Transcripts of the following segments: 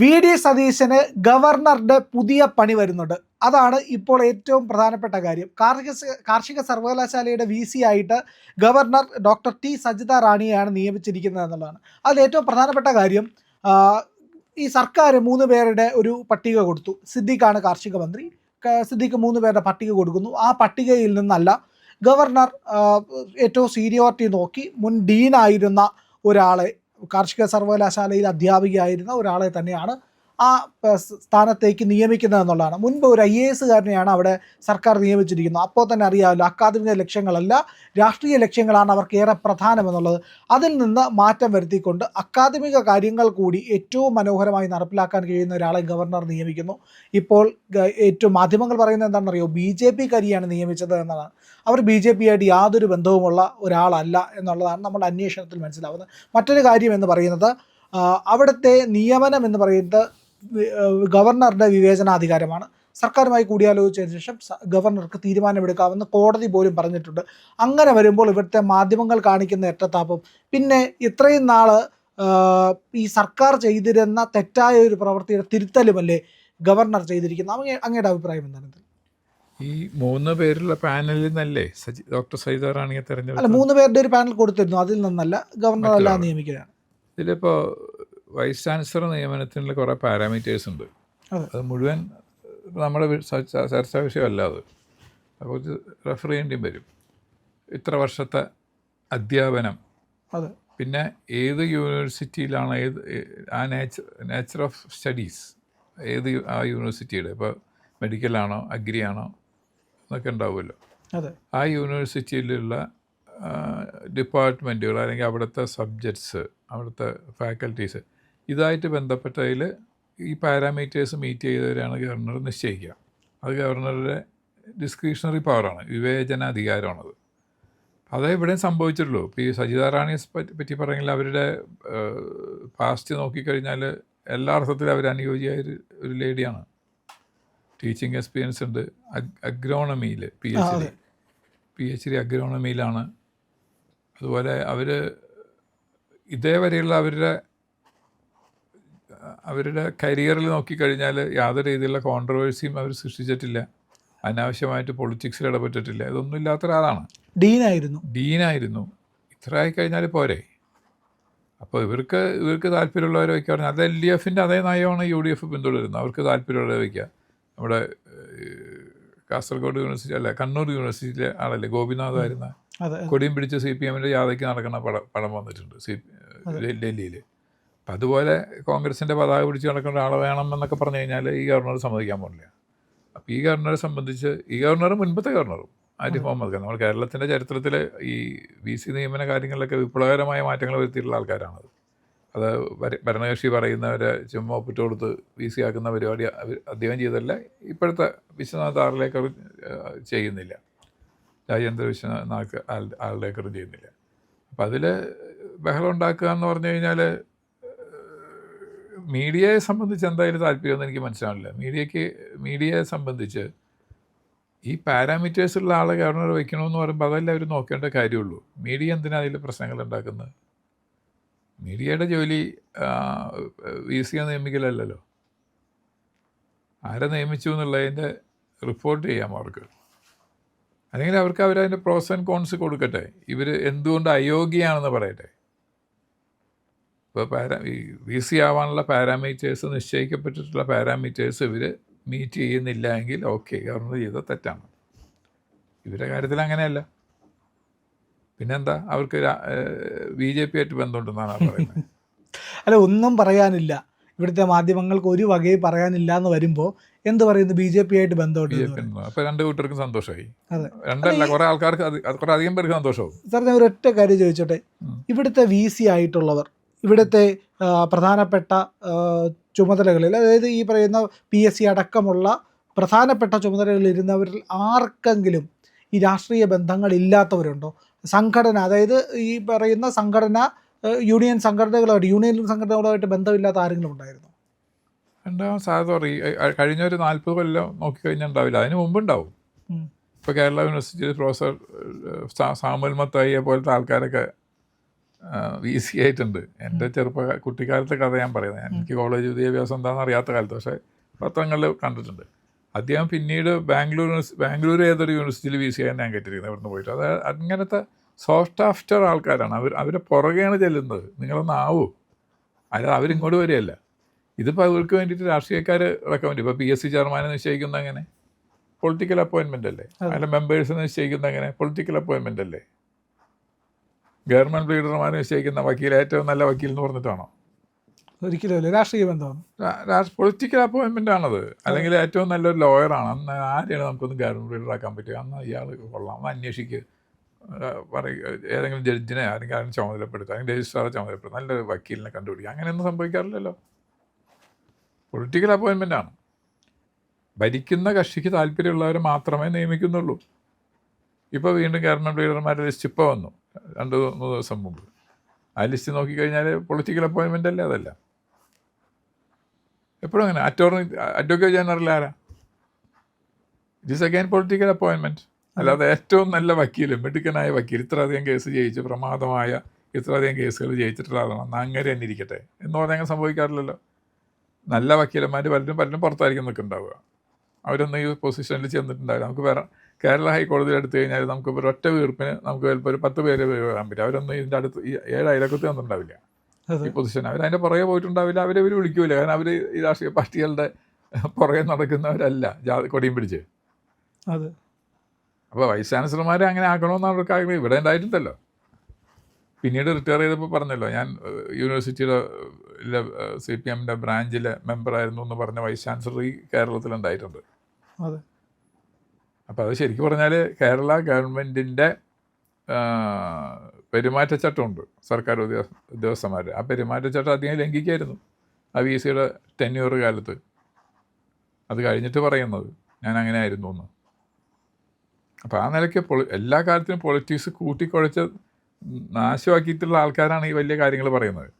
VD. സതീശന് ഗവർണറുടെ പുതിയ പണി വരുന്നുണ്ട്. അതാണ് ഇപ്പോൾ ഏറ്റവും പ്രധാനപ്പെട്ട കാര്യം. കാർഷിക സർവകലാശാലയുടെ വി.സി ആയിട്ട് ഗവർണർ ഡോക്ടർ ടി. സജിത റാണിയെയാണ് നിയമിച്ചിരിക്കുന്നത് എന്നുള്ളതാണ്. അതിൽ ഏറ്റവും പ്രധാനപ്പെട്ട കാര്യം, ഈ സർക്കാർ 3 പേരുടെ ഒരു പട്ടിക കൊടുത്തു. സിദ്ദിഖാണ് കാർഷിക മന്ത്രി. സിദ്ദിഖ് 3 പേരുടെ പട്ടിക കൊടുക്കുന്നു. ആ പട്ടികയിൽ നിന്നല്ല, ഗവർണർ ഏറ്റവും സീനിയോറിറ്റി നോക്കി മുൻ ഡീനായിരുന്ന ഒരാളെ, കാർഷിക സർവകലാശാലയിൽ അധ്യാപികയായിരുന്ന ഒരാളെ തന്നെയാണ് ആ സ്ഥാനത്തേക്ക് നിയമിക്കുന്നത് എന്നുള്ളതാണ്. മുൻപ് ഒരു IAS-കാരനെയാണ് അവിടെ സർക്കാർ നിയമിച്ചിരിക്കുന്നത്. അപ്പോൾ തന്നെ അറിയാമല്ലോ, അക്കാദമിക ലക്ഷ്യങ്ങളല്ല, രാഷ്ട്രീയ ലക്ഷ്യങ്ങളാണ് അവർക്ക് ഏറെ പ്രധാനമെന്നുള്ളത്. അതിൽ നിന്ന് മാറ്റം വരുത്തിക്കൊണ്ട് അക്കാദമിക കാര്യങ്ങൾ കൂടി ഏറ്റവും മനോഹരമായി നടപ്പിലാക്കാൻ കഴിയുന്ന ഒരാളെ ഗവർണർ നിയമിക്കുന്നു. ഇപ്പോൾ ഏറ്റവും മാധ്യമങ്ങൾ പറയുന്നത് എന്താണെന്നറിയോ, BJP-കാരിയാണ് നിയമിച്ചത് എന്നതാണ്. അവർ BJP-ആയിട്ട് യാതൊരു ബന്ധവുമുള്ള ഒരാളല്ല എന്നുള്ളതാണ് നമ്മുടെ അന്വേഷണത്തിൽ മനസ്സിലാവുന്നത്. മറ്റൊരു കാര്യം എന്ന് പറയുന്നത്, അവിടുത്തെ നിയമനം എന്ന് പറയുന്നത് ഗവർണറുടെ വിവേചനാധികാരമാണ്. സർക്കാരുമായി കൂടിയാലോചിച്ചതിന് ശേഷം ഗവർണർക്ക് തീരുമാനമെടുക്കാമെന്ന് കോടതി പോലും പറഞ്ഞിട്ടുണ്ട്. അങ്ങനെ വരുമ്പോൾ ഇവിടുത്തെ മാധ്യമങ്ങൾ കാണിക്കുന്ന എട്ടത്താപ്പും, പിന്നെ ഇത്രയും നാൾ ഈ സർക്കാർ ചെയ്തിരുന്ന തെറ്റായ ഒരു പ്രവൃത്തിയുടെ തിരുത്തലുമല്ലേ ഗവർണർ ചെയ്തിരിക്കുന്നത്. അങ്ങയുടെ അഭിപ്രായം എന്താണ്? ഈ 3 പേരുള്ള പാനലിൽ നിന്നല്ലേ ഡോക്ടർ സജിത റാണിയെ തെരഞ്ഞെടുത്തത്? അല്ല, 3 പേരുടെ ഒരു പാനൽ കൊടുത്തിരുന്നു, അതിൽ നിന്നല്ല, ഗവർണർ എല്ലാം നിയമിക്കുകയാണ്. ഇതിലിപ്പോൾ വൈസ് ചാൻസലർ നിയമനത്തിനുള്ള കുറേ പാരാമീറ്റേഴ്സ് ഉണ്ട്. അത് മുഴുവൻ നമ്മുടെ ചർച്ചാ വിഷയമല്ല. അത് അപ്പോൾ റെഫർ ചെയ്യേണ്ടിയും വരും. ഇത്ര വർഷത്തെ അധ്യാപനം, പിന്നെ ഏത് യൂണിവേഴ്സിറ്റിയിലാണ്, ആ നേച്ചർ ഓഫ് സ്റ്റഡീസ്, ആ യൂണിവേഴ്സിറ്റിയുടെ, ഇപ്പോൾ മെഡിക്കലാണോ അഗ്രിയാണോ എന്നൊക്കെ ഉണ്ടാവുമല്ലോ. ആ യൂണിവേഴ്സിറ്റിയിലുള്ള ഡിപ്പാർട്ട്മെൻറ്റുകൾ അല്ലെങ്കിൽ അവിടുത്തെ സബ്ജക്ട്സ്, അവിടുത്തെ ഫാക്കൽറ്റീസ്, ഇതായിട്ട് ബന്ധപ്പെട്ടതിൽ ഈ പാരാമീറ്റേഴ്സ് മീറ്റ് ചെയ്തവരാണ് ഗവർണർ നിശ്ചയിക്കുക. അത് ഗവർണറുടെ ഡിസ്ക്രിഷണറി പവറാണ്, വിവേചനാധികാരമാണത്. അതേ ഇവിടെയും സംഭവിച്ചിട്ടുള്ളൂ. ഇപ്പോൾ ഈ സജിത റാണിയെ പറ്റി പറയുമെങ്കിൽ അവരുടെ പാസ്റ്റ് നോക്കിക്കഴിഞ്ഞാൽ എല്ലാ അർത്ഥത്തിലും അവർ അനുയോജ്യമായ ഒരു ലേഡിയാണ്. ടീച്ചിങ് എക്സ്പീരിയൻസ് ഉണ്ട്. അഗ്രോണമിയിൽ PhD അഗ്രോണമിയിലാണ്. അതുപോലെ അവർ ഇതേവരെയുള്ള അവരുടെ കരിയറിൽ നോക്കിക്കഴിഞ്ഞാൽ യാതൊരു രീതിയിലുള്ള കോൺട്രവേഴ്സിയും അവർ സൃഷ്ടിച്ചിട്ടില്ല. അനാവശ്യമായിട്ട് പൊളിറ്റിക്സിൽ ഇടപെട്ടിട്ടില്ല. ഇതൊന്നും ഇല്ലാത്ത ഒരാളാണ്. ഡീനായിരുന്നു. ഇത്ര ആയിക്കഴിഞ്ഞാൽ പോരെ. അപ്പോൾ ഇവർക്ക് താല്പര്യമുള്ളവരെ വയ്ക്കുക പറഞ്ഞാൽ അത് LDF-ൻ്റെ അതേ നയമാണ് UDF പിന്തുടരുന്നത്. അവർക്ക് താല്പര്യമുള്ളവരെ വയ്ക്കുക. നമ്മുടെ കാസർഗോഡ് യൂണിവേഴ്സിറ്റി അല്ല, കണ്ണൂർ യൂണിവേഴ്സിറ്റിയിലെ ആളല്ലേ ഗോപിനാഥ് ആയിരുന്ന, കൊടിയും പിടിച്ച് CPM-ൻ്റെ യാതയ്ക്ക് നടക്കുന്ന പടം വന്നിട്ടുണ്ട് ഡൽഹിയിൽ. അപ്പം അതുപോലെ കോൺഗ്രസിൻ്റെ പതാക പിടിച്ച് നടക്കുന്ന ആളെ വേണമെന്നൊക്കെ പറഞ്ഞു കഴിഞ്ഞാൽ ഈ ഗവർണർ സമ്മതിക്കാൻ പോകില്ല. അപ്പോൾ ഈ ഗവർണറെ സംബന്ധിച്ച്, ഈ ഗവർണറും മുൻപത്തെ ഗവർണറും ആരിഫ് മുഹമ്മദ് ഖാൻ, നമ്മൾ കേരളത്തിൻ്റെ ചരിത്രത്തിൽ ഈ VC നിയമന കാര്യങ്ങളിലൊക്കെ വിപ്ലവകരമായ മാറ്റങ്ങൾ വരുത്തിയിട്ടുള്ള ആൾക്കാരാണത്. അത് ഭരണകക്ഷി പറയുന്നവരെ ചുമ്മാ ഒപ്പിട്ട് കൊടുത്ത് VC ആക്കുന്ന പരിപാടി അദ്ദേഹം ചെയ്തല്ല. ഇപ്പോഴത്തെ വിശ്വനാഥ് ആർലേക്കർ ചെയ്യുന്നില്ല, രാജേന്ദ്ര വിശ്വനാഥ് ആർലേക്കറും ചെയ്യുന്നില്ല. അപ്പം അതിൽ ബഹളം ഉണ്ടാക്കുക എന്ന് പറഞ്ഞു കഴിഞ്ഞാൽ മീഡിയയെ സംബന്ധിച്ച് എന്തായാലും താല്പര്യമൊന്നും എനിക്ക് മനസ്സിലാവില്ല. മീഡിയയെ സംബന്ധിച്ച് ഈ പാരാമീറ്റേഴ്സുള്ള ആളെ ഗവർണർ വയ്ക്കണമെന്ന് പറയുമ്പോൾ അതല്ല അവർ നോക്കേണ്ട കാര്യമുള്ളൂ. മീഡിയ എന്തിനാണ് അതിൽ പ്രശ്നങ്ങൾ ഉണ്ടാക്കുന്നത്? മീഡിയയുടെ ജോലി VC നിയമിക്കലല്ലോ. ആരെ നിയമിച്ചു എന്നുള്ളതിൻ്റെ റിപ്പോർട്ട് ചെയ്യാം അവർക്ക്. അല്ലെങ്കിൽ അവരതിൻ്റെ പ്രോസ് ആൻഡ് കോൺസ് കൊടുക്കട്ടെ. ഇവർ എന്തുകൊണ്ട് അയോഗ്യയാണെന്ന് പറയട്ടെ. ഇപ്പോൾ ഈ VC ആവാനുള്ള പാരാമീറ്റേഴ്സ്, നിശ്ചയിക്കപ്പെട്ടിട്ടുള്ള പാരാമീറ്റേഴ്സ് ഇവർ മീറ്റ് ചെയ്യുന്നില്ല എങ്കിൽ ഓക്കെ, ഗവർണർ ചെയ്തത് തെറ്റാണ്. ഇവരുടെ കാര്യത്തിൽ അങ്ങനെയല്ല. പിന്നെന്താ, അവർക്ക് BJP-ആയിട്ട് ബന്ധമുണ്ടെന്നാണ് പറയുന്നത്. അല്ല, ഒന്നും പറയാനില്ല. ഇവിടുത്തെ മാധ്യമങ്ങൾക്ക് ഒരു വകയും പറയാനില്ല എന്ന് വരുമ്പോൾ എന്ത് പറയുന്നു, BJP-ആയിട്ട് ബന്ധമുണ്ട്. അപ്പോൾ 2 കൂട്ടർക്കും സന്തോഷമായി. രണ്ടല്ല, കുറേ ആൾക്കാർക്ക്, കുറേ അധികം പേർക്ക് സന്തോഷമാവും. സാർ, ഞാൻ ഒരൊറ്റ കാര്യം ചോദിച്ചോട്ടെ. ഇവിടുത്തെ VC ആയിട്ടുള്ളവർ, ഇവിടുത്തെ പ്രധാനപ്പെട്ട ചുമതലകളിൽ, അതായത് ഈ പറയുന്ന PSC അടക്കമുള്ള പ്രധാനപ്പെട്ട ചുമതലകളിൽ ഇരുന്നവരിൽ ആർക്കെങ്കിലും ഈ രാഷ്ട്രീയ ബന്ധങ്ങൾ ഇല്ലാത്തവരുണ്ടോ? സംഘടന, അതായത് ഈ പറയുന്ന സംഘടന, യൂണിയൻ സംഘടനകളുമായിട്ട് ബന്ധമില്ലാത്ത ആരെങ്കിലും ഉണ്ടായിരുന്നോ? ഉണ്ടാവും സാധാരണ. കഴിഞ്ഞ ഒരു 40 കൊല്ലം നോക്കിക്കഴിഞ്ഞാൽ ഉണ്ടാവില്ല, അതിന് മുമ്പുണ്ടാവും. ഇപ്പോൾ കേരള യൂണിവേഴ്സിറ്റിയിൽ പ്രൊഫസർ സാമുൽ മത്തായിയെ പോലത്തെ ആൾക്കാരൊക്കെ VC ആയിട്ടുണ്ട്. എൻ്റെ കുട്ടിക്കാലത്തെ കഥ ഞാൻ പറയുന്നത്. എനിക്ക് കോളേജ് വിദ്യാഭ്യാസം എന്താണെന്ന് അറിയാത്ത കാലത്ത്, പക്ഷേ പത്രങ്ങളിൽ കണ്ടിട്ടുണ്ട്. അദ്ദേഹം പിന്നീട് ബാംഗ്ലൂർ ഏതൊരു യൂണിവേഴ്സിറ്റിയിൽ VC ആയി ഞാൻ കേട്ടിരിക്കുന്നത് ഇവിടുന്ന് പോയിട്ട്. അത് അങ്ങനത്തെ സോഫ്റ്റ് ആഫ്റ്റർ ആൾക്കാരാണ്. അവരെ പുറകെയാണ് ചെല്ലുന്നത്. നിങ്ങളൊന്ന് ആവൂ, അല്ലാതെ അവരിങ്ങോട്ട് വരികയല്ല. ഇതിപ്പോൾ അവർക്ക് വേണ്ടിയിട്ട് രാഷ്ട്രീയക്കാർ റെക്കമെൻഡ്, ഇപ്പോൾ PSC ചെയർമാനെ നിശ്ചയിക്കുന്ന അങ്ങനെ പൊളിറ്റിക്കൽ അപ്പോയിൻമെൻ്റ് അല്ലേ? അതിലെ മെമ്പേഴ്സിനെ നിശ്ചയിക്കുന്ന അങ്ങനെ പൊളിറ്റിക്കൽ അപ്പോയിൻമെൻ്റ് അല്ലേ? ഗവൺമെൻറ് ലീഡർമാരെ നിശ്ചയിക്കുന്ന വക്കീൽ ഏറ്റവും നല്ല വക്കീൽ എന്ന് പറഞ്ഞിട്ടാണോ? ഒരിക്കലും അല്ലേ, രാഷ്ട്രീയ ബന്ധമാണ്, പൊളിറ്റിക്കൽ അപ്പോയിൻമെൻ്റ് ആണത്. അല്ലെങ്കിൽ ഏറ്റവും നല്ലൊരു ലോയറാണ്. അന്ന് ആരെയാണ് നമുക്കൊന്ന് ഗവൺമെൻറ് ലീഡറാക്കാൻ പറ്റുക? അന്ന് ഇയാൾ കൊള്ളാം, അന്ന് അന്വേഷിക്കുക, ഏതെങ്കിലും ജഡ്ജിനെ അല്ലെങ്കിൽ അതിന് ചുമതലപ്പെടുത്തുക, അല്ലെങ്കിൽ രജിസ്ട്രാറെ ചുമതലപ്പെടുത്തുക, നല്ലൊരു വക്കീലിനെ കണ്ടുപിടിക്കുക. അങ്ങനെയൊന്നും സംഭവിക്കാറില്ലല്ലോ. പൊളിറ്റിക്കൽ അപ്പോയിൻമെൻ്റ് ആണ്. ഭരിക്കുന്ന കക്ഷിക്ക് താല്പര്യമുള്ളവരെ മാത്രമേ നിയമിക്കുന്നുള്ളൂ. ഇപ്പോൾ വീണ്ടും ഗവൺമെൻറ് ലീഡർമാരുടെ ലിസ്റ്റ് ഇപ്പോൾ വന്നു 2-3 ദിവസം മുമ്പ്. ആ ലിസ്റ്റ് നോക്കിക്കഴിഞ്ഞാൽ പൊളിറ്റിക്കൽ അപ്പോയിൻമെൻ്റ് അല്ലേ? അതല്ല. എപ്പോഴും അങ്ങനെ. അഡ്വക്കേറ്റ് ജനറൽ ആരാ? It is again political appointment. അല്ലാതെ ഏറ്റവും നല്ല വക്കീൽ, മിടുക്കനായ വക്കീൽ, ഇത്രയധികം കേസ് ജയിച്ച്, പ്രമാദമായ ഇത്രയധികം കേസുകൾ ജയിച്ചിട്ടുള്ള ആളാണ്, അങ്ങനെ തന്നെ ഇരിക്കട്ടെ എന്ന് പറഞ്ഞാൽ അങ്ങനെ സംഭവിക്കാറില്ലല്ലോ. നല്ല വക്കീലന്മാർ പലരും പുറത്തായിരിക്കും നിൽക്കുന്നുണ്ടാവുക. അവരൊന്നും ഈ പൊസിഷനിൽ ചെന്നിട്ടുണ്ടാവില്ല. നമുക്ക് വേറെ കേരള ഹൈക്കോടതിയിൽ എടുത്തു കഴിഞ്ഞാൽ നമുക്ക് ഒരൊറ്റ വീർപ്പിന് നമുക്ക് ചിലപ്പോൾ ഒരു 10 പേര് വരാൻ പറ്റും. അവരൊന്നും ഇതിൻ്റെ അടുത്ത് 7 അയലക്കത്ത് വന്നിട്ടുണ്ടാവില്ല ഈ പൊസിഷൻ. അവരതിൻ്റെ പുറകെ പോയിട്ടുണ്ടാവില്ല. അവരെ വിളിക്കൂല. കാരണം അവർ ഈ രാഷ്ട്രീയ പാർട്ടികളുടെ പുറകെ നടക്കുന്നവരല്ല കൊടിയും പിടിച്ച്. അപ്പോൾ വൈസ് ചാൻസലർമാരെ അങ്ങനെ ആക്കണമെന്നാണ് അവർക്ക് ആഗ്രഹം. ഇവിടെ ഉണ്ടായിട്ടുണ്ടല്ലോ. പിന്നീട് റിട്ടയർ ചെയ്തപ്പോൾ പറഞ്ഞല്ലോ, ഞാൻ യൂണിവേഴ്സിറ്റിയുടെ CPMൻ്റെ ബ്രാഞ്ചിലെ മെമ്പറായിരുന്നു എന്ന് പറഞ്ഞ വൈസ് ചാൻസലർ ഈ കേരളത്തിലുണ്ടായിട്ടുണ്ട്. അപ്പോൾ അത് ശരിക്കും പറഞ്ഞാൽ കേരള ഗവൺമെൻറ്റിൻ്റെ പെരുമാറ്റച്ചട്ടമുണ്ട് സർക്കാർ ഉദ്യോഗസ്ഥന്മാർ. ആ പെരുമാറ്റച്ചട്ടം അധികം ലംഘിക്കായിരുന്നു ആ VCയുടെ ടെന്യൂർ കാലത്ത്. അത് കഴിഞ്ഞിട്ട് പറയുന്നത് ഞാൻ അങ്ങനെ ആയിരുന്നു എന്ന്. അപ്പോൾ ആ നിലയ്ക്ക് എല്ലാ കാലത്തിനും പൊളിറ്റിക്സ് കൂട്ടിക്കുഴച്ച് നാശമാക്കിയിട്ടുള്ള ആൾക്കാരാണ് ഈ വലിയ കാര്യങ്ങൾ പറയുന്നത്.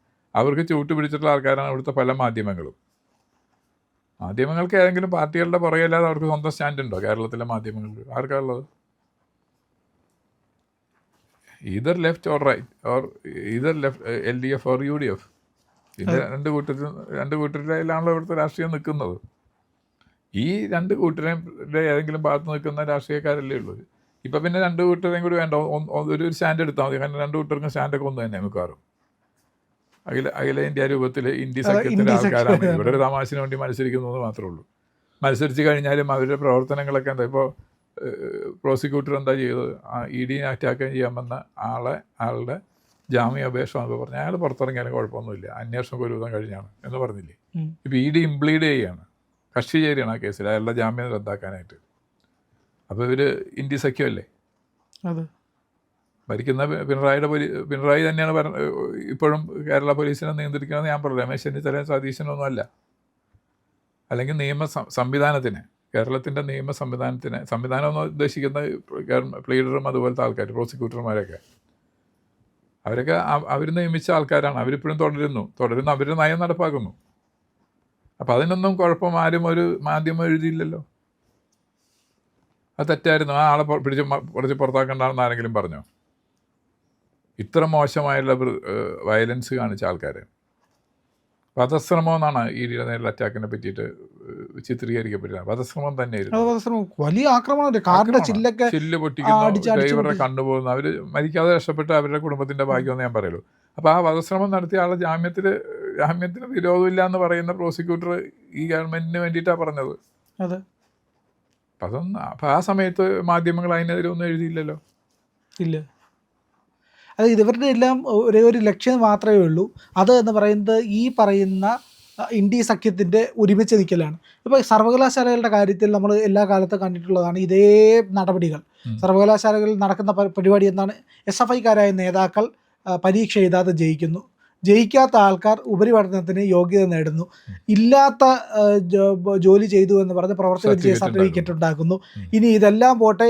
അവർക്ക് ചൂട്ട് പിടിച്ചിട്ടുള്ള ആൾക്കാരാണ് ഇവിടുത്തെ പല മാധ്യമങ്ങളും. മാധ്യമങ്ങൾക്ക് ഏതെങ്കിലും പാർട്ടികളുടെ പുറകെയല്ലാതെ അവർക്ക് സ്വന്തം സ്റ്റാൻഡ് ഉണ്ടോ കേരളത്തിലെ മാധ്യമങ്ങൾക്ക്? ആർക്കാണുള്ളത്? Either left or right, or either left LDF or UDF. ഇതിൻ്റെ രണ്ട് കൂട്ടരിലാണല്ലോ ഇവിടുത്തെ രാഷ്ട്രീയം നിൽക്കുന്നത്. ഈ 2 കൂട്ടരുടെ ഏതെങ്കിലും ഭാഗത്ത് നിൽക്കുന്ന രാഷ്ട്രീയക്കാരല്ലേ ഉള്ളൂ. ഇപ്പം പിന്നെ 2 കൂട്ടരെയും കൂടി വേണ്ട, ഒരു സ്റ്റാൻഡ് എടുത്താൽ മതി. കാരണം 2 കൂട്ടർക്കും സ്റ്റാൻഡൊക്കെ ഒന്ന് തന്നെ മിക്കവാറും. അഖിലേന്ത്യാ രൂപത്തിൽ ഇന്ത്യ സഖ്യത്തിൻ്റെ ആൾക്കാരാണ്. ഇവിടെ ഒരു തമാശന് വേണ്ടി മത്സരിക്കുന്നത് മാത്രമേ ഉള്ളൂ. മത്സരിച്ച് കഴിഞ്ഞാലും അവരുടെ പ്രവർത്തനങ്ങളൊക്കെ എന്താ? ഇപ്പോൾ പ്രോസിക്യൂട്ടർ എന്താ ചെയ്തത്? ED അറ്റാക്ക് ചെയ്യാൻ വന്ന ആളുടെ ജാമ്യ അപേക്ഷ എന്നൊക്കെ പറഞ്ഞാൽ അയാൾ പുറത്തിറങ്ങിയാലും കുഴപ്പമൊന്നുമില്ല, അന്വേഷണം ഒരു വിധം കഴിഞ്ഞാണ് എന്ന് പറഞ്ഞില്ലേ? ഇപ്പോൾ ED ഇംപ്ലീഡ് ചെയ്യുകയാണ്, കക്ഷി ചേരുകയാണ് ആ കേസിൽ അയാളുടെ ജാമ്യം റദ്ദാക്കാനായിട്ട്. അപ്പോൾ ഇവർ ഇന്ത്യ സഖ്യമല്ലേ? ഭരിക്കുന്ന പിണറായി തന്നെയാണ് ഇപ്പോഴും കേരള പോലീസിനെ നിയന്ത്രിക്കണമെന്ന് ഞാൻ പറഞ്ഞു. രമേശ് ചെന്നിത്തല സതീശനൊന്നും അല്ല. അല്ലെങ്കിൽ സംവിധാനത്തിന്, കേരളത്തിൻ്റെ സംവിധാനം എന്ന് ഉദ്ദേശിക്കുന്ന പ്ലീഡറും അതുപോലത്തെ ആൾക്കാർ, പ്രോസിക്യൂട്ടർമാരൊക്കെ, അവരൊക്കെ അവർ നിയമിച്ച ആൾക്കാരാണ്. അവരിപ്പോഴും തുടരുന്നു, അവരുടെ നയം നടപ്പാക്കുന്നു. അപ്പോൾ അതിനൊന്നും കുഴപ്പം ആരും ഒരു മാധ്യമം എഴുതിയില്ലല്ലോ. അത് തെറ്റായിരുന്നു. ആ ആളെ പിടിച്ച് പുറത്താക്കണ്ടെന്ന് ആരെങ്കിലും പറഞ്ഞോ? ഇത്ര മോശമായുള്ള വയലൻസ് കാണിച്ച ആൾക്കാരെ വധശ്രമം എന്നാണ് EDയുടെ നേരിൽ അറ്റാക്കിനെ പറ്റിയിട്ട് ചിത്രീകരിക്കപ്പെടുന്നത്. വധശ്രമം തന്നെയായിരുന്നു. വലിയ ആക്രമണം, ചില്ല് പൊട്ടിക്കുന്നു, ഡ്രൈവറെ കണ്ടുപോകുന്നു. അവർ മരിക്കാതെ രക്ഷപ്പെട്ട് അവരുടെ കുടുംബത്തിൻ്റെ ഭാഗ്യമെന്ന് ഞാൻ പറയുള്ളൂ. അപ്പോൾ ആ വധശ്രമം നടത്തിയ ആളെ ജാമ്യത്തിന് വിരോധമില്ല എന്ന് പറയുന്ന പ്രോസിക്യൂട്ടർ ഈ ഗവൺമെൻറ്റിന് വേണ്ടിയിട്ടാണ് പറഞ്ഞത്. അപ്പം ആ സമയത്ത് മാധ്യമങ്ങൾ അതിനെതിരെ ഒന്നും എഴുതിയില്ലല്ലോ. ഇല്ല. അതായത് ഇവരുടെ എല്ലാം ഒരേ ഒരു ലക്ഷ്യം മാത്രമേ ഉള്ളൂ. അത് എന്ന് പറയുന്നത് ഈ പറയുന്ന ഇന്ത്യ സഖ്യത്തിൻ്റെ ഒരുമിച്ച് നിൽക്കലാണ്. ഇപ്പോൾ സർവകലാശാലകളുടെ കാര്യത്തിൽ നമ്മൾ എല്ലാ കാലത്തും കണ്ടിട്ടുള്ളതാണ് ഇതേ നടപടികൾ. സർവകലാശാലകളിൽ നടക്കുന്ന പരിപാടി എന്താണ്? SFIക്കാരായ നേതാക്കൾ പരീക്ഷ എഴുതാതെ ജയിക്കുന്നു, ജയിക്കാത്ത ആൾക്കാർ ഉപരിപഠനത്തിന് യോഗ്യത നേടുന്നു, ഇല്ലാത്ത ജോലി ചെയ്തു എന്ന് പറഞ്ഞ് പ്രവർത്തി പരിചയ സർട്ടിഫിക്കറ്റ് ഉണ്ടാക്കുന്നു. ഇനി ഇതെല്ലാം പോട്ടെ,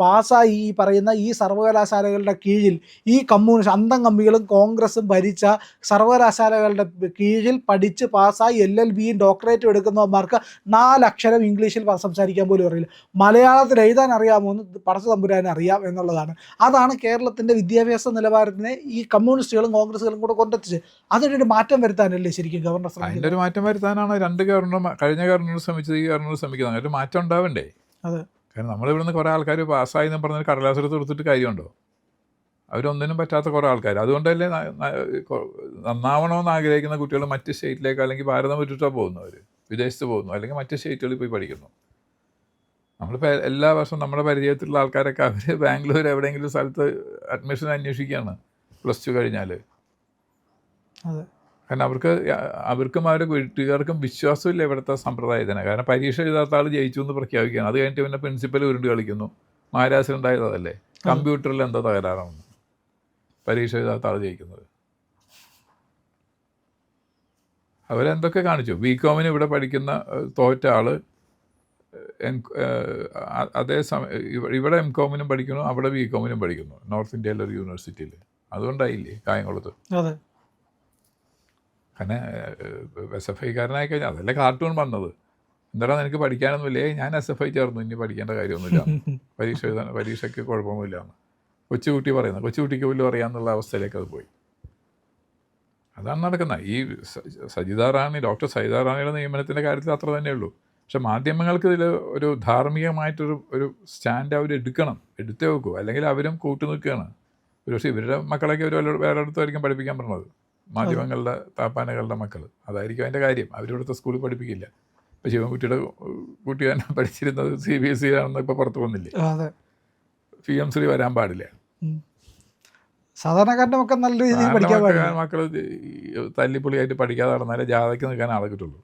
പാസ്സായി ഈ പറയുന്ന ഈ സർവകലാശാലകളുടെ കീഴിൽ ഈ കമ്മ്യൂണിസ്റ്റ് അന്തം കമ്മികളും കോൺഗ്രസും ഭരിച്ച സർവകലാശാലകളുടെ കീഴിൽ പഠിച്ച് പാസ്സായി LLBയും ഡോക്ടറേറ്റും എടുക്കുന്നവന്മാർക്ക് 4 അക്ഷരം ഇംഗ്ലീഷിൽ സംസാരിക്കാൻ പോലും അറിയില്ല. മലയാളത്തിൽ എഴുതാൻ അറിയാമോ എന്ന് പടച്ച തമ്പുരാൻ അറിയാം എന്നുള്ളതാണ്. അതാണ് കേരളത്തിൻ്റെ വിദ്യാഭ്യാസ നിലവാരത്തിനെ ഈ കമ്മ്യൂണിസ്റ്റുകളും കോൺഗ്രസുകളും കൂടെ കൊണ്ടെത്തിച്ച് അതിനൊരു മാറ്റം വരുത്താനല്ലേ ശരിക്കും ഗവർണർ ശ്രമിക്കുന്നത്? അതിൻ്റെ ഒരു മാറ്റം വരുത്താനാണ് രണ്ട് ഗവർണറും, കഴിഞ്ഞ ഗവർണർ ശ്രമിച്ചത്, ഈ ഗവർണർ ശ്രമിക്കുന്നത്. അങ്ങനെ ഒരു മാറ്റം ഉണ്ടാവണ്ടേ? അതെ. കാരണം നമ്മളിവിടുന്ന് കുറേ ആൾക്കാർ പാസ്സായി എന്ന് പറഞ്ഞാൽ കടലാസെടുത്ത് കൊടുത്തിട്ട് കാര്യമുണ്ടോ? അവരൊന്നിനും പറ്റാത്ത കുറേ ആൾക്കാർ. അതുകൊണ്ടല്ലേ നന്നാവണമെന്ന് ആഗ്രഹിക്കുന്ന കുട്ടികൾ മറ്റ് സ്റ്റേറ്റിലേക്ക് അല്ലെങ്കിൽ ഭാരതം വിട്ടിട്ടാണ് പോകുന്നവർ, വിദേശത്ത് പോകുന്നു, അല്ലെങ്കിൽ മറ്റ് സ്റ്റേറ്റുകളിൽ പോയി പഠിക്കുന്നു. നമ്മളിപ്പോൾ എല്ലാ വർഷവും നമ്മുടെ പരിചയത്തിലുള്ള ആൾക്കാരൊക്കെ അവർ ബാംഗ്ലൂർ എവിടെയെങ്കിലും സ്ഥലത്ത് അഡ്മിഷൻ അന്വേഷിക്കുകയാണ് +2 കഴിഞ്ഞാൽ. അതെ. കാരണം അവർക്കും അവരുടെ വീട്ടുകാർക്കും വിശ്വാസമില്ല ഇവിടുത്തെ സമ്പ്രദായത്തിന്. കാരണം പരീക്ഷ എഴുതാത്ത ആൾ ജയിച്ചു എന്ന് പ്രഖ്യാപിക്കുകയാണ്. അത് കഴിഞ്ഞിട്ട് പിന്നെ പ്രിൻസിപ്പൽ ഉരുണ്ട് കളിക്കുന്നു. മഹാരാഷ്ട്രണ്ടായതല്ലേ, കമ്പ്യൂട്ടറിൽ എന്താ തകരാറാണെന്ന്, പരീക്ഷ എഴുതാത്ത ആൾ ജയിക്കുന്നത്. അവരെന്തൊക്കെ കാണിച്ചു. ബികോമിന് ഇവിടെ പഠിക്കുന്ന തോറ്റ ആൾ അതേസമയം ഇവിടെ MCOM-നും പഠിക്കുന്നു, അവിടെ ബികോമിനും പഠിക്കുന്നു, നോർത്ത് ഇന്ത്യയിലെ ഒരു യൂണിവേഴ്സിറ്റിയിൽ. അതുകൊണ്ടായില്ലേ കായംകുളത്ത്. അതെ. കാരണം SFIക്കാരനായി കഴിഞ്ഞാൽ അതല്ലേ കാർട്ടൂൺ വന്നത്. എന്താടാ നിനക്ക് പഠിക്കാനൊന്നുമില്ലേ? ഞാൻ SFI ചേർന്നു, ഇനി പഠിക്കേണ്ട കാര്യമൊന്നുമില്ല, പരീക്ഷയ്ക്ക് കുഴപ്പമൊന്നുമില്ല എന്ന് കൊച്ചുകുട്ടി പറയുന്നത്. കൊച്ചുകുട്ടിക്ക് പോലും അറിയാമെന്നുള്ള അവസ്ഥയിലേക്ക് അത് പോയി. അതാണ് നടക്കുന്നത്. ഈ ഡോക്ടർ സജിത റാണിയുടെ നിയമനത്തിൻ്റെ കാര്യത്തിൽ അത്ര തന്നെയുള്ളൂ. പക്ഷെ മാധ്യമങ്ങൾക്ക് ഇതിൽ ഒരു ധാർമ്മികമായിട്ടൊരു സ്റ്റാൻഡ് അവർ എടുത്തേ വെക്കൂ, അല്ലെങ്കിൽ അവരും കൂട്ടു നിൽക്കുകയാണ്. പക്ഷേ ഇവരുടെ മക്കളൊക്കെ അവർ വേറെ അടുത്തായിരിക്കും പഠിപ്പിക്കാൻ പറഞ്ഞത്, മാധ്യമങ്ങളുടെ താപ്പാനകളുടെ മക്കൾ. അതായിരിക്കും അതിൻ്റെ കാര്യം. അവരിവിടുത്തെ സ്കൂളിൽ പഠിപ്പിക്കില്ല. ഇപ്പോൾ ശിവൻകുട്ടിയുടെ കുട്ടി തന്നെ പഠിച്ചിരുന്നത് CBSE ആണെന്ന് ഇപ്പോൾ പുറത്ത് വന്നില്ലേ. PM ശ്രീ വരാൻ പാടില്ല. സാധാരണക്കാരുടെ മക്കൾ നല്ല രീതിയിൽ പഠിക്കാൻ പാടില്ല. മക്കൾ തല്ലിപ്പൊളിയായിട്ട് പഠിക്കാതെ നടന്നാലേ ജാഥയ്ക്ക് നിൽക്കാൻ ആളെ കിട്ടുള്ളൂ.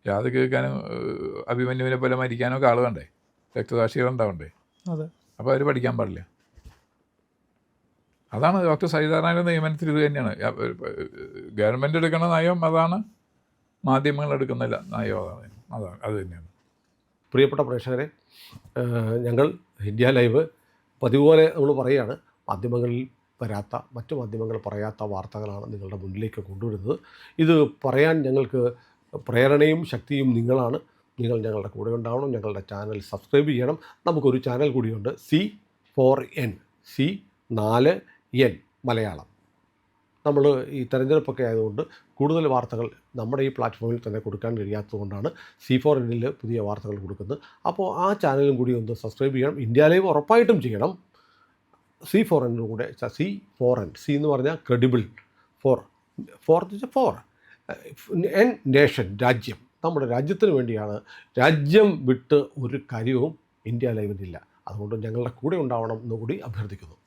ജാഥയ്ക്ക് നിൽക്കാനും അഭിമന്യുവിനെ പോലെ മരിക്കാനൊക്കെ ആൾ വേണ്ടേ, രക്തസാക്ഷികളുണ്ടാവണ്ടേ. അപ്പോൾ അവർ പഠിക്കാൻ പാടില്ല. അതാണ് ഡോക്ടർ സജിതാറാണിയുടെ നിയമനത്തിൽ ഇത് തന്നെയാണ്. ഗവൺമെൻറ് എടുക്കുന്ന നയം അതാണ്, മാധ്യമങ്ങൾ എടുക്കുന്ന നയം അതാണ്, അത് തന്നെയാണ്. പ്രിയപ്പെട്ട പ്രേക്ഷകരെ, ഞങ്ങൾ ഇന്ത്യ ലൈവ് പതിവ് പോലെ നമ്മൾ പറയുകയാണ്, മാധ്യമങ്ങളിൽ വരാത്ത, മറ്റു മാധ്യമങ്ങൾ പറയാത്ത വാർത്തകളാണ് നിങ്ങളുടെ മുന്നിലേക്ക് കൊണ്ടുവരുന്നത്. ഇത് പറയാൻ ഞങ്ങൾക്ക് പ്രേരണയും ശക്തിയും നിങ്ങളാണ്. നിങ്ങൾ ഞങ്ങളുടെ കൂടെ ഉണ്ടാവണം. ഞങ്ങളുടെ ചാനൽ സബ്സ്ക്രൈബ് ചെയ്യണം. നമുക്കൊരു ചാനൽ കൂടിയുണ്ട്, C4N മലയാളം. നമ്മൾ ഈ തെരഞ്ഞെടുപ്പൊക്കെ ആയതുകൊണ്ട് കൂടുതൽ വാർത്തകൾ നമ്മുടെ ഈ പ്ലാറ്റ്ഫോമിൽ തന്നെ കൊടുക്കാൻ കഴിയാത്തതുകൊണ്ടാണ് C4N പുതിയ വാർത്തകൾ കൊടുക്കുന്നത്. അപ്പോൾ ആ ചാനലും കൂടി ഒന്ന് സബ്സ്ക്രൈബ് ചെയ്യണം. ഇന്ത്യ ലൈവ് ഉറപ്പായിട്ടും ചെയ്യണം. C4N കൂടെ, C4N, C എന്ന് പറഞ്ഞാൽ ക്രെഡിബിൾ, 4 N നേഷൻ, രാജ്യം. നമ്മുടെ രാജ്യത്തിന് വേണ്ടിയാണ്. രാജ്യം വിട്ട് ഒരു കാര്യവും ഇന്ത്യ ലൈവിനില്ല. അതുകൊണ്ട് ഞങ്ങളുടെ കൂടെ ഉണ്ടാവണം എന്നുകൂടി അഭ്യർത്ഥിക്കുന്നു.